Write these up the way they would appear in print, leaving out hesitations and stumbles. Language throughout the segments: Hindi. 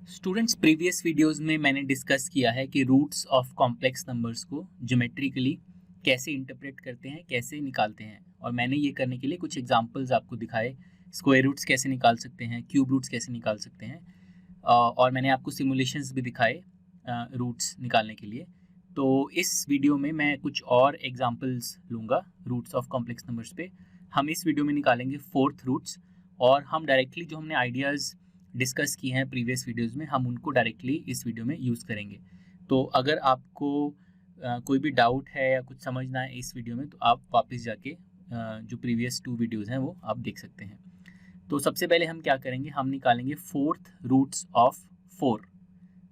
स्टूडेंट्स, प्रीवियस वीडियोस में मैंने डिस्कस किया है कि रूट्स ऑफ कॉम्प्लेक्स नंबर्स को ज्योमेट्रिकली कैसे इंटरप्रेट करते हैं, कैसे निकालते हैं। और मैंने ये करने के लिए कुछ एग्जांपल्स आपको दिखाए। स्क्वायर रूट्स कैसे निकाल सकते हैं, क्यूब रूट्स कैसे निकाल सकते हैं, और मैंने आपको सिमुलेशंस भी दिखाए रूट्स निकालने के लिए। तो इस वीडियो में मैं कुछ और एग्जांपल्स लूँगा रूट्स ऑफ कॉम्प्लेक्स नंबर्स पे। हम इस वीडियो में निकालेंगे फोर्थ रूट्स, और हम डायरेक्टली जो हमने आइडियाज़ डिस्कस की हैं प्रीवियस वीडियोस में, हम उनको डायरेक्टली इस वीडियो में यूज़ करेंगे। तो अगर आपको कोई भी डाउट है या कुछ समझना है इस वीडियो में, तो आप वापस जाके जो प्रीवियस 2 वीडियोस हैं वो आप देख सकते हैं। तो सबसे पहले हम क्या करेंगे, हम निकालेंगे फोर्थ रूट्स ऑफ 4।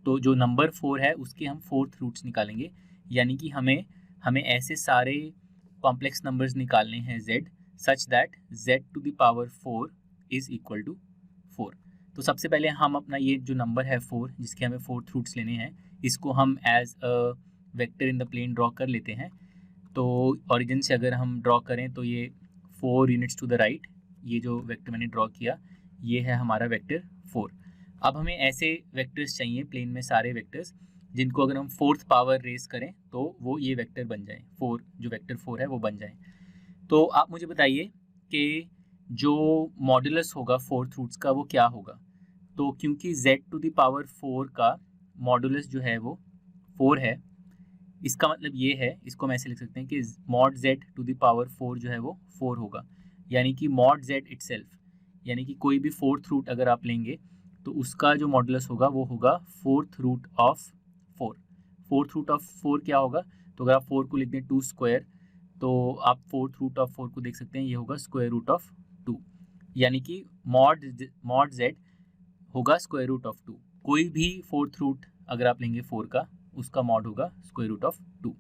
तो जो नंबर 4 है उसके हम फोर्थ रूट्स निकालेंगे, यानी कि हमें ऐसे सारे कॉम्प्लेक्स नंबर्स निकालने हैं z such that z to the power 4 is equal to 4। तो सबसे पहले हम अपना ये जो नंबर है 4, जिसके हमें फोर्थ रूट्स लेने हैं, इसको हम as a vector in the plane draw कर लेते हैं। तो ओरिजिन से अगर हम ड्रॉ करें तो ये 4 यूनिट्स टू द राइट, ये जो वेक्टर मैंने ड्रॉ किया ये है हमारा वेक्टर 4। अब हमें ऐसे वेक्टर्स चाहिए प्लेन में, सारे वेक्टर्स जिनको अगर हम फोर्थ पावर रेस करें तो वो ये वेक्टर बन जाए, 4 जो वेक्टर 4 है वो बन जाए। तो आप मुझे बताइए कि जो मॉडुलस होगा फोर्थ रूट्स का वो क्या होगा। तो क्योंकि z टू द पावर 4 का मॉडुलस जो है वो 4 है, इसका मतलब ये है, इसको हम ऐसे लिख सकते हैं कि mod z to the power 4 जो है वो 4 होगा। यानी कि मॉड z इटसेल्फ, यानी कि कोई भी फोर्थ रूट अगर आप लेंगे तो उसका जो मॉडुलस होगा वो होगा fourth root of 4। Fourth root of 4 क्या होगा, तो अगर आप 4 को लिख दें 2 स्क्वायर, तो आप फोर्थ रूट ऑफ 4 को देख सकते हैं, ये होगा स्क्वायर रूट ऑफ 2। यानी कि मॉड z होगा स्क्वायर रूट ऑफ 2। कोई भी फोर्थ रूट अगर आप लेंगे 4 का, उसका मॉड होगा स्क्वायर रूट ऑफ 2।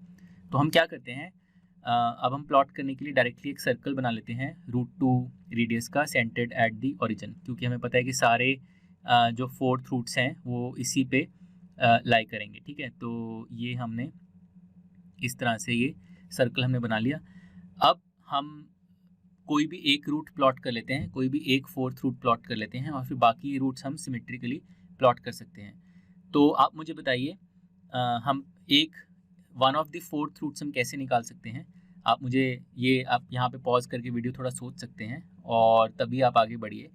तो हम क्या करते हैं, अब हम प्लॉट करने के लिए डायरेक्टली एक सर्कल बना लेते हैं √2 रेडियस का, सेंटर्ड एट दी ओरिजिन, क्योंकि हमें पता है कि सारे जो फोर्थ रूट्स हैं वो इसी पे लाई करेंगे। ठीक है, तो ये हमने इस तरह से ये सर्कल हमने बना लिया। अब हम कोई भी एक रूट प्लॉट कर लेते हैं, कोई भी एक फोर्थ रूट प्लॉट कर लेते हैं, और फिर बाकी रूट्स हम सिमेट्रिकली प्लॉट कर सकते हैं। तो आप मुझे बताइए, हम एक one of the fourth roots हम कैसे निकाल सकते हैं। आप मुझे ये, आप यहाँ पे पॉज करके वीडियो थोड़ा सोच सकते हैं और तभी आप आगे बढ़िए।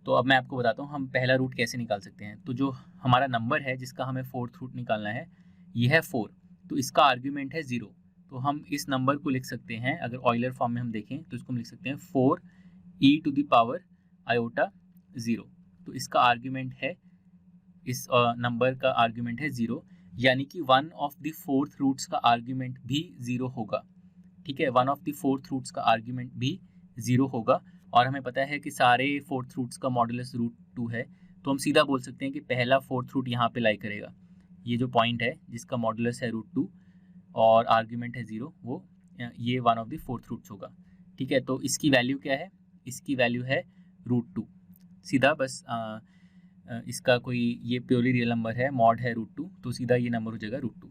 तो अब मैं आपको बताता हूँ हम पहला रूट कैसे निकाल सकते हैं। तो जो हमारा नंबर है जिसका हमें फोर्थ रूट निकालना है, ये है 4, तो इसका आर्ग्यूमेंट है 0। तो हम इस नंबर को लिख सकते हैं, अगर ऑयलर फॉर्म में हम देखें तो इसको हम लिख सकते हैं 4e to the power iota 0। तो इसका आर्ग्यूमेंट है, इस नंबर का आर्ग्यूमेंट है 0, यानी कि one of the fourth roots का आर्ग्यूमेंट भी 0 होगा। ठीक है, one of the fourth roots का आर्ग्यूमेंट भी 0 होगा। और हमें पता है कि सारे फोर्थ रूट्स का मॉडुलस √2 है, तो हम सीधा बोल सकते हैं कि पहला फोर्थ रूट यहाँ पे लाई करेगा। ये जो पॉइंट है जिसका मॉडुलस है √2 और आर्ग्यूमेंट है 0, वो ये one of the fourth roots होगा। ठीक है, तो इसकी वैल्यू क्या है, इसकी वैल्यू है √2। सीधा बस इसका कोई, ये प्योरली रियल नंबर है, मॉड है √2, तो सीधा ये नंबर हो जाएगा √2।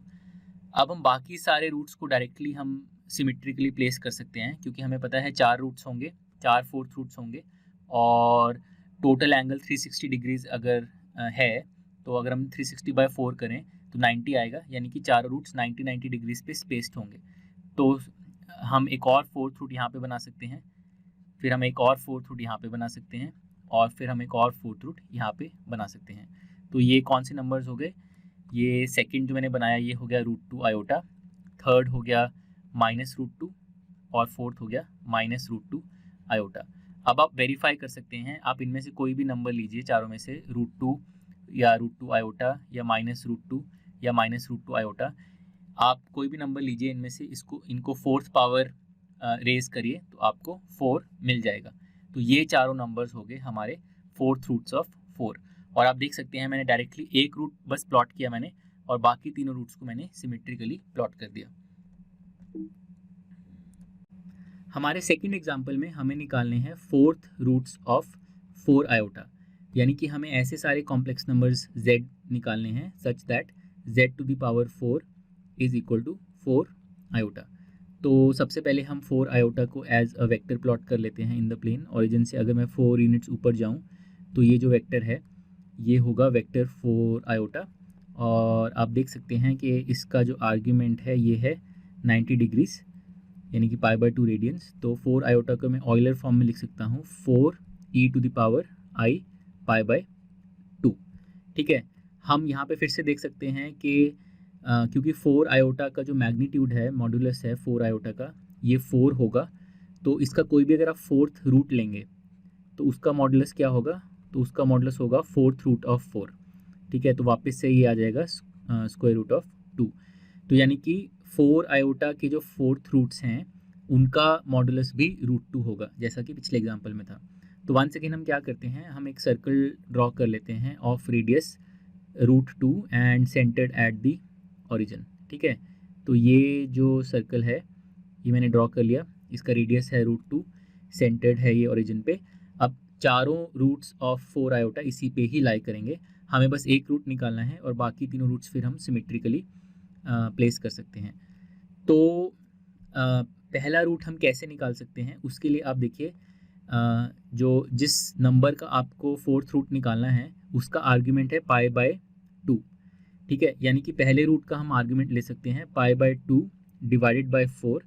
अब हम बाकी सारे रूट्स को डायरेक्टली हम सिमेट्रिकली प्लेस कर सकते हैं, क्योंकि हमें पता है 4 रूट्स होंगे, 4 फोर्थ रूट्स होंगे, और टोटल एंगल 360 डिग्रीज अगर है, तो अगर हम 360/4 करें तो 90 आएगा, यानी कि चारों रूट्स 90 डिग्रीज पे स्पेस्ड होंगे। तो हम एक और फोर्थ रूट यहाँ पे बना सकते हैं, फिर हम एक और फोर्थ रूट यहाँ पे बना सकते हैं, और फिर हम एक और फोर्थ रूट यहाँ पे बना सकते हैं। तो ये कौन से नंबर्स हो गए, ये सेकंड जो मैंने बनाया ये हो गया √2 आयोटा, थर्ड हो गया -√2, और फोर्थ हो गया -√2 आयोटा। अब आप वेरीफाई कर सकते हैं, आप इनमें से कोई भी नंबर लीजिए चारों में से, √2 या √2 आयोटा या -√2 या -√2 आयोटा, आप कोई भी नंबर लीजिए इनमें से, इनको फोर्थ पावर रेज करिए तो आपको 4 मिल जाएगा। तो ये चारों नंबर्स हो गए हमारे फोर्थ रूट्स ऑफ 4। और आप देख सकते हैं मैंने डायरेक्टली एक रूट बस प्लॉट किया मैंने, और बाकी तीनों रूट्स को मैंने सिमेट्रिकली प्लॉट कर दिया। हमारे सेकंड एग्जांपल में हमें निकालने हैं फोर्थ रूट्स ऑफ 4 आयोटा, यानी कि हमें ऐसे सारे कॉम्प्लेक्स नंबर्स z निकालने हैं such that z to the power 4 is equal to 4 iota. तो सबसे पहले हम 4 आयोटा को एज अ वेक्टर प्लॉट कर लेते हैं इन द प्लेन। ओरिजिन से अगर मैं 4 यूनिट्स ऊपर जाऊं तो ये जो वेक्टर है ये होगा वेक्टर 4 आयोटा, और आप देख सकते हैं कि इसका जो आर्ग्यूमेंट है ये है 90 डिग्रीज यानी कि π/2 रेडियंस। तो 4 आयोटा को मैं ऑयलर फॉर्म में लिख सकता हूँ 4e⁻i π/2। ठीक है, हम यहाँ पे फिर से देख सकते हैं कि क्योंकि 4 आयोटा का जो मैग्नीट्यूड है, मॉडुलस है 4 आयोटा का, ये 4 होगा। तो इसका कोई भी अगर आप फोर्थ रूट लेंगे तो उसका मॉडुलस क्या होगा, तो उसका मॉडुलस होगा फोर्थ रूट ऑफ 4। ठीक है, तो वापस से ये आ जाएगा स्क्वायर रूट ऑफ 2। तो यानी कि 4 आयोटा के जो फोर्थ रूट्स हैं उनका मॉडुलस भी √2 होगा, जैसा कि पिछले एग्जांपल में था। तो वन सेकेंड हम क्या करते हैं, हम एक सर्कल ड्रॉ कर लेते हैं of radius √2 and centred at the origin. ठीक है, तो ये जो सर्कल है ये मैंने ड्रॉ कर लिया, इसका रेडियस है √2, सेंटर्ड है ये ओरिजिन पे। अब चारों रूट्स ऑफ 4 आयोटा इसी पे ही लाई करेंगे, हमें बस एक रूट निकालना है और बाकी तीनों रूट्स फिर हम सिमेट्रिकली प्लेस कर सकते हैं। तो पहला रूट हम कैसे निकाल सकते हैं, उसके लिए आप देखिए जो जिस नंबर का आपको फोर्थ रूट निकालना है उसका आर्ग्यूमेंट है π/2। ठीक है, यानी कि पहले रूट का हम आर्ग्यूमेंट ले सकते हैं π/2 डिवाइडेड बाय 4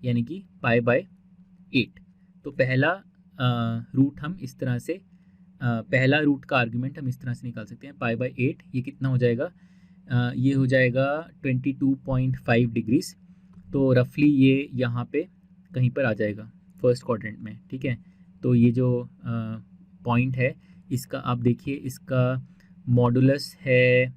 यानी कि π/8। तो पहला रूट हम इस तरह से पहला रूट का आर्ग्यूमेंट हम इस तरह से निकाल सकते हैं π/8। ये कितना हो जाएगा, ये हो जाएगा 22.5 डिग्रीज। तो रफली ये यहाँ पे कहीं पर आ जाएगा फर्स्ट क्वाड्रेंट में। ठीक है, तो ये जो पॉइंट है इसका आप देखिए, इसका मॉडुलस है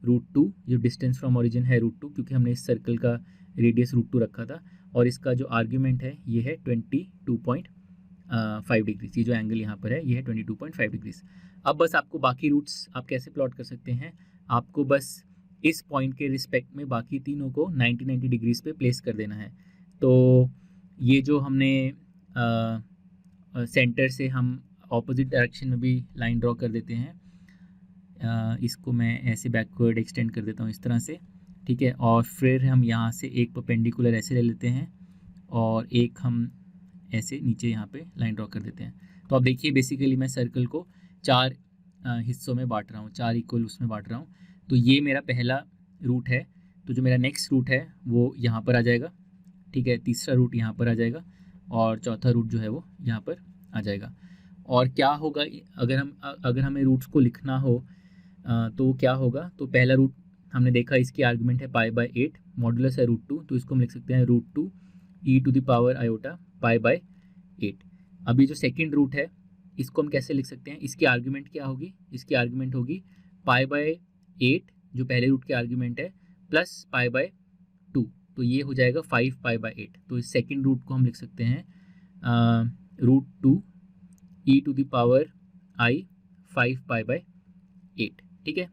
√2, जो डिस्टेंस फ्रॉम ओरिजिन है √2 क्योंकि हमने इस सर्कल का रेडियस √2 रखा था, और इसका जो आर्ग्यूमेंट है ये है 22.5 डिग्रीज। ये जो एंगल यहाँ पर है ये है 22.5 डिग्रीज। अब बस आपको बाकी रूट्स आप कैसे प्लॉट कर सकते हैं, आपको बस इस पॉइंट के रिस्पेक्ट में बाकी तीनों को 90 डिग्रीज पे प्लेस कर देना है। तो ये जो हमने सेंटर से हम ऑपोजिट डायरेक्शन में भी लाइन ड्रॉ कर देते हैं, इसको मैं ऐसे बैकवर्ड एक्सटेंड कर देता हूँ इस तरह से। ठीक है, और फिर हम यहाँ से एक परपेंडिकुलर ऐसे ले लेते हैं और एक हम ऐसे नीचे यहाँ पे लाइन ड्रॉ कर देते हैं। तो आप देखिए बेसिकली मैं सर्कल को 4 हिस्सों में बांट रहा हूँ, 4 इक्वल उसमें बांट रहा हूँ। तो ये मेरा पहला रूट है, तो जो मेरा नेक्स्ट रूट है वो यहाँ पर आ जाएगा। ठीक है, तीसरा रूट यहाँ पर आ जाएगा और चौथा रूट जो है वो यहाँ पर आ जाएगा। और क्या होगा अगर हमें रूट्स को लिखना हो तो क्या होगा, तो पहला रूट हमने देखा इसकी आर्गुमेंट है π/8, मॉडुलस है √2, तो इसको हम लिख सकते हैं √2 e⁻i π/8। अभी जो सेकंड रूट है इसको हम कैसे लिख सकते हैं, इसकी आर्गुमेंट क्या होगी, इसकी आर्गुमेंट होगी π/8 जो पहले रूट की आर्गुमेंट है प्लस π/2, तो ये हो जाएगा 5π/8। तो इस सेकंड रूट को हम लिख सकते हैं √2 e⁻i 5π/8। ठीक है,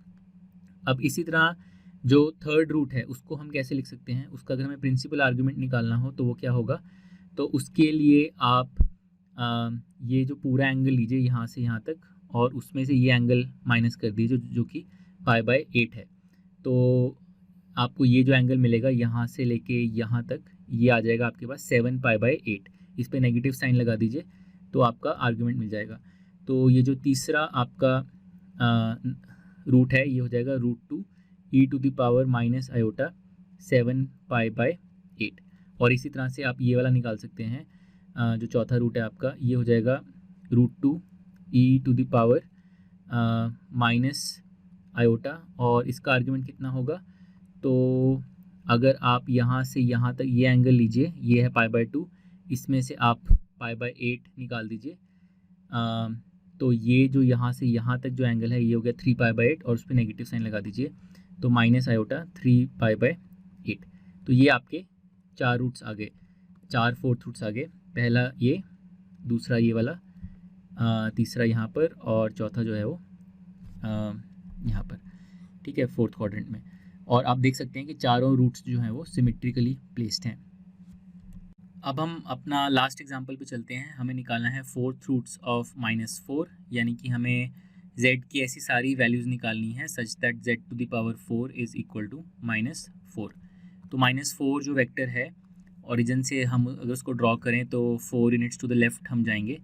अब इसी तरह जो थर्ड रूट है उसको हम कैसे लिख सकते हैं, उसका अगर हमें प्रिंसिपल आर्गुमेंट निकालना हो तो वो क्या होगा, तो उसके लिए आप ये जो पूरा एंगल लीजिए यहाँ से यहाँ तक और उसमें से ये एंगल माइनस कर दीजिए जो कि π/8 है। तो आपको ये जो एंगल मिलेगा यहाँ से लेके यहाँ तक ये आ जाएगा आपके पास 7π/8। इस पर नेगेटिव साइन लगा दीजिए तो आपका आर्गुमेंट मिल जाएगा। तो ये जो तीसरा आपका रूट है ये हो जाएगा √2 e⁻i 7π/8। और इसी तरह से आप ये वाला निकाल सकते हैं, जो चौथा रूट है आपका ये हो जाएगा √2 e⁻i और इसका आर्गुमेंट कितना होगा, तो अगर आप यहाँ से यहाँ तक ये एंगल लीजिए, ये है π/2, इसमें से आप π/8 निकाल दीजिए, तो ये जो यहाँ से यहाँ तक जो एंगल है ये हो गया 3π/8 और उस पर नेगेटिव साइन लगा दीजिए तो -3π/8। तो ये आपके 4 रूट्स आ गए, 4 फोर्थ रूट्स आ गए। पहला ये, दूसरा ये वाला, तीसरा यहाँ पर और चौथा जो है वो यहाँ पर। ठीक है, फोर्थ क्वाड्रेंट में। और आप देख सकते हैं कि चारों रूट्स जो हैं वो सिमेट्रिकली प्लेस्ड हैं। अब हम अपना लास्ट एग्जांपल पे चलते हैं। हमें निकालना है फोर्थ रूट्स ऑफ -4, यानी कि हमें z की ऐसी सारी वैल्यूज़ निकालनी है such that z⁴ is equal to -4। तो -4 जो वेक्टर है ओरिजिन से हम अगर उसको ड्रॉ करें तो 4 यूनिट्स टू द लेफ़्ट हम जाएंगे,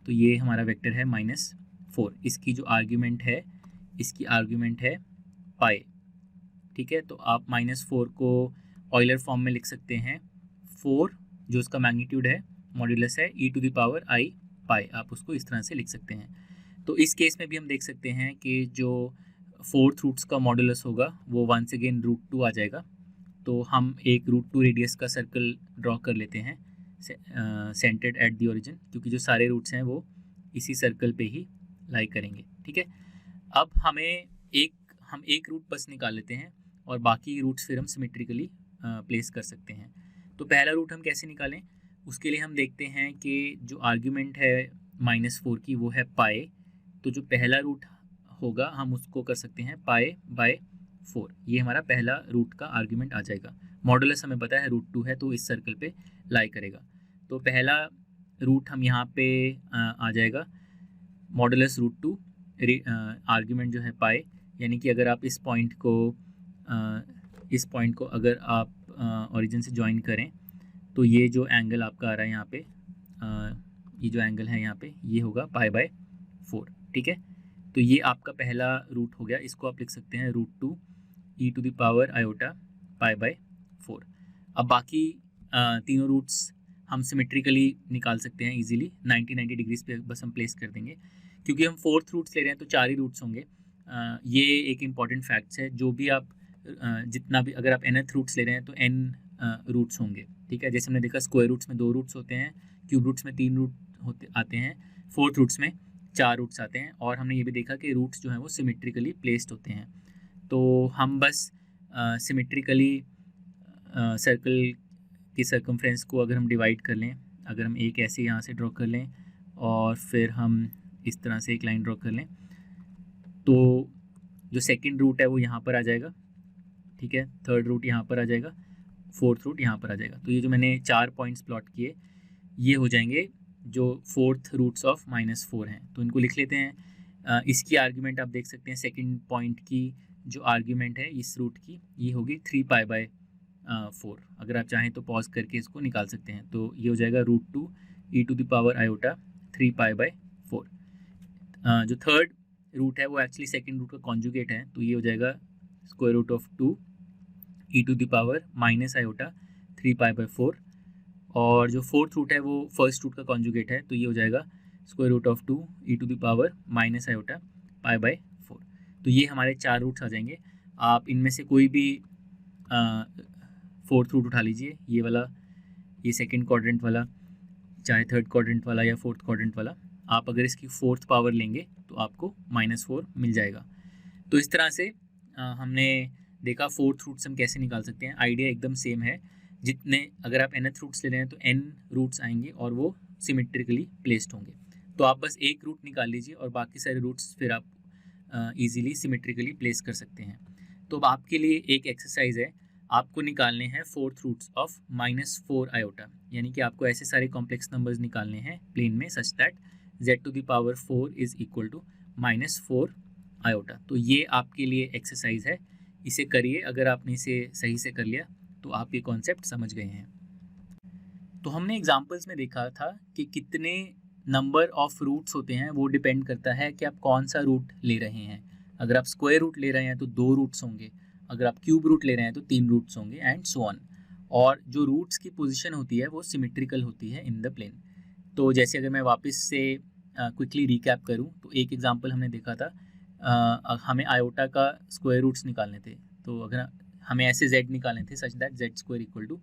तो ये हमारा वेक्टर है -4। इसकी जो आर्ग्यूमेंट है इसकी आर्ग्यूमेंट है पाई, ठीक है। तो आप -4 को ऑयलर फॉर्म में लिख सकते हैं, 4 जो उसका मैग्नीट्यूड है, मॉड्यूलस है e⁻i पाई, आप उसको इस तरह से लिख सकते हैं। तो इस केस में भी हम देख सकते हैं कि जो 4th रूट्स का मॉड्यूलस होगा वो वंस अगेन √2 आ जाएगा। तो हम एक √2 रेडियस का सर्कल ड्रॉ कर लेते हैं सेंटर्ड एट द ओरिजिन, क्योंकि जो सारे रूट्स हैं वो इसी सर्कल पे ही लाई करेंगे, ठीक है। अब हम एक रूट बस निकाल लेते हैं और बाकी रूट्स फिर हम सिमेट्रिकली प्लेस कर सकते हैं। तो पहला रूट हम कैसे निकालें, उसके लिए हम देखते हैं कि जो आर्ग्यूमेंट है -4 की वो है पाई। तो जो पहला रूट होगा हम उसको कर सकते हैं पाई/4, ये हमारा पहला रूट का आर्ग्यूमेंट आ जाएगा। मॉडुलस हमें पता है √2 है, तो इस सर्कल पे लाई करेगा। तो पहला रूट हम यहाँ पे आ जाएगा मॉडुलस √2, आर्ग्यूमेंट जो है पाई, यानी कि अगर आप इस पॉइंट को अगर आप ओरिजिन से ज्वाइन करें तो ये जो एंगल आपका आ रहा है यहाँ पे, ये जो एंगल है यहाँ पे, ये होगा पाई/4, ठीक है। तो ये आपका पहला रूट हो गया, इसको आप लिख सकते हैं √2 e⁻i पाई/4। अब बाकी तीनों रूट्स हम सिमेट्रिकली निकाल सकते हैं इजीली, 90 डिग्रीज पे बस हम प्लेस कर देंगे। क्योंकि हम 4th रूट्स ले रहे हैं तो 4 ही रूट्स होंगे। ये एक इम्पॉर्टेंट फैक्ट्स है, जो भी आप जितना भी, अगर आप nth रूट्स ले रहे हैं तो n रूट्स होंगे, ठीक है। जैसे हमने देखा स्क्वायर रूट्स में 2 रूट्स होते हैं, क्यूब रूट्स में 3 रूट आते हैं, 4th रूट्स में 4 रूट्स आते हैं। और हमने ये भी देखा कि रूट्स जो हैं वो सिमेट्रिकली प्लेस्ड होते हैं। तो हम बस सिमेट्रिकली सर्कल की सर्कमफ्रेंस को अगर हम डिवाइड कर लें, अगर हम एक ऐसे यहाँ से ड्रॉ कर लें और फिर हम इस तरह से एक लाइन ड्रॉ कर लें, तो जो सेकंड रूट है वो यहाँ पर आ जाएगा, ठीक है। थर्ड रूट यहाँ पर आ जाएगा, 4th रूट यहाँ पर आ जाएगा। तो ये जो मैंने 4 पॉइंट्स प्लॉट किए, ये हो जाएंगे जो 4th रूट्स ऑफ -4 हैं। तो इनको लिख लेते हैं। इसकी आर्ग्यूमेंट आप देख सकते हैं, सेकंड पॉइंट की जो आर्ग्यूमेंट है इस रूट की, ये होगी 3 पाई/4। अगर आप चाहें तो पॉज करके इसको निकाल सकते हैं। तो ये हो जाएगा √2 e⁻i 3 पाई/4। जो थर्ड रूट है वो एक्चुअली सेकंड रूट का कॉन्जुगेट है, तो ये हो जाएगा √2 e⁻−i 3 पाई/4। और जो 4th रूट है वो फर्स्ट रूट का कॉन्जुगेट है, तो ये हो जाएगा √2 e⁻−i पाई/4। तो ये हमारे 4 रूट्स आ जाएंगे। आप इनमें से कोई भी 4th रूट उठा लीजिए, ये वाला, ये सेकंड क्वाड्रेंट वाला, चाहे थर्ड क्वाड्रेंट वाला या 4th क्वाड्रेंट वाला। आप अगर इसकी 4th पावर लेंगे तो आपको -4 मिल जाएगा। तो इस तरह से हमने देखा 4th रूट्स हम कैसे निकाल सकते हैं। आइडिया एकदम सेम है, जितने, अगर आप nth रूट्स ले रहे हैं तो n रूट्स आएंगे और वो सिमेट्रिकली प्लेस्ड होंगे। तो आप बस एक रूट निकाल लीजिए और बाकी सारे रूट्स फिर आप इजीली सिमेट्रिकली प्लेस कर सकते हैं। तो अब आपके लिए एक एक्सरसाइज है, आपको निकालने हैं 4th रूट्स ऑफ -4 आयोटा, यानी कि आपको ऐसे सारे कॉम्प्लेक्स नंबर्स निकालने हैं प्लेन में such that z⁴ is equal to -4 iota. तो ये आपके लिए एक्सरसाइज है, इसे करिए। अगर आपने इसे सही से कर लिया तो आप ये कॉन्सेप्ट समझ गए हैं। तो हमने एग्जांपल्स में देखा था कि कितने नंबर ऑफ रूट्स होते हैं, वो डिपेंड करता है कि आप कौन सा रूट ले रहे हैं। अगर आप स्क्वायर रूट ले रहे हैं तो 2 रूट्स होंगे, अगर आप क्यूब रूट ले रहे हैं तो 3 रूट्स होंगे, एंड सो ऑन। और जो रूट्स की पोजीशन होती है वो सिमेट्रिकल होती है इन द प्लेन। तो जैसे अगर मैं वापस से क्विकली रिकैप करूं, तो एक एग्जांपल हमने देखा था, हमें आयोटा का स्क्वायर रूट्स निकालने थे। तो अगर हमें ऐसे z निकालने थे such that z² equal to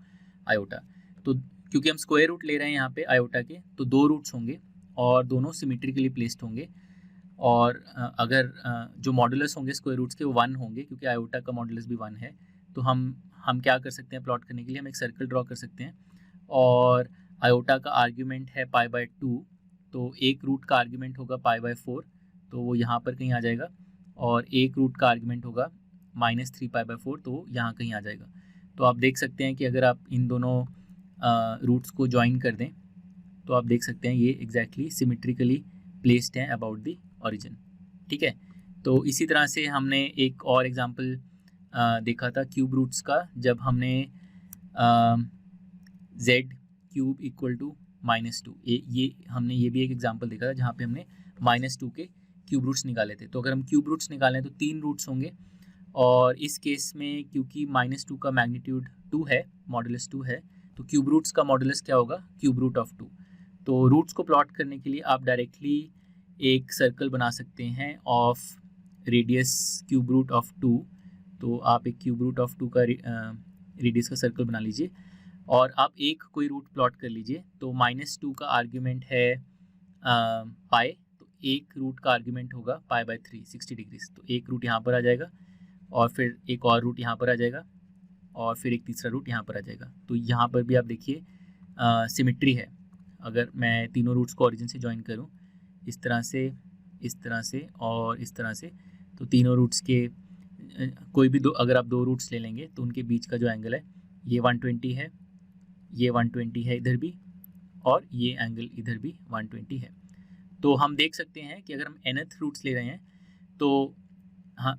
iota, तो क्योंकि हम स्क्वायर रूट ले रहे हैं यहाँ पे आयोटा के, तो 2 रूट्स होंगे और दोनों सिमेट्रिकली प्लेस्ड होंगे। और अगर जो मॉडुलस होंगे स्क्वायर रूट्स के वो 1 होंगे, क्योंकि आयोटा का मॉडुलस भी 1 है। तो हम क्या कर सकते हैं, प्लॉट करने के लिए हम एक सर्कल ड्रॉ कर सकते हैं। और आयोटा का आर्ग्यूमेंट है पाई/2, तो एक रूट का आर्ग्यूमेंट होगा पाई/4, तो वो यहाँ पर कहीं आ जाएगा। और एक रूट का आर्ग्यूमेंट होगा -3 पाई/4, तो यहाँ कहीं आ जाएगा। तो आप देख सकते हैं कि अगर आप इन दोनों रूट्स को ज्वाइन कर दें तो आप देख सकते हैं ये एग्जैक्टली सिमेट्रिकली प्लेस्ड हैं अबाउट द ओरिजिन, ठीक है। तो इसी तरह से हमने एक और एग्जांपल देखा था क्यूब रूट्स का, जब हमने z³ इक्वल टू -2, ये हमने ये भी एक एग्जांपल देखा था जहाँ पे हमने -2 के क्यूब रूट्स निकाले थे। तो अगर हम क्यूब रूट्स निकालें तो 3 रूट्स होंगे, और इस केस में क्योंकि -2 का मैग्नीट्यूड 2 है, मॉडुलस 2 है, तो क्यूब रूट्स का मॉडुलस क्या होगा, क्यूब रूट ऑफ 2। तो रूट्स को प्लॉट करने के लिए आप डायरेक्टली एक सर्कल बना सकते हैं of radius cube root of 2। तो आप एक क्यूब रूट ऑफ 2 का रेडियस का सर्कल बना लीजिए और आप एक कोई रूट प्लॉट कर लीजिए। तो -2 का आर्ग्यूमेंट है पाई, तो एक रूट का आर्ग्यूमेंट होगा π/3 60 डिग्रीज। तो एक रूट यहाँ पर आ जाएगा और फिर एक और रूट यहाँ पर आ जाएगा और फिर एक तीसरा रूट यहाँ पर आ जाएगा। तो यहाँ पर भी आप देखिए सिमिट्री है। अगर मैं तीनों रूट्स को ओरिजिन से ज्वाइन करूँ इस तरह से, इस तरह से और इस तरह से, तो तीनों रूट्स के कोई भी दो, अगर आप 2 रूट्स ले लेंगे तो उनके बीच का जो एंगल है ये 120 है, ये 120 है इधर भी, और ये एंगल इधर भी 120 है। तो हम देख सकते हैं कि अगर हम nth रूट्स ले रहे हैं तो हाँ,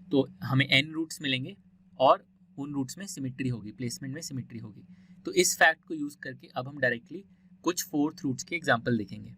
तो हमें n रूट्स मिलेंगे और उन रूट्स में सिमिट्री होगी, प्लेसमेंट में सिमिट्री होगी। तो इस फैक्ट को यूज़ करके अब हम डायरेक्टली कुछ 4th रूट्स के एग्जाम्पल देखेंगे।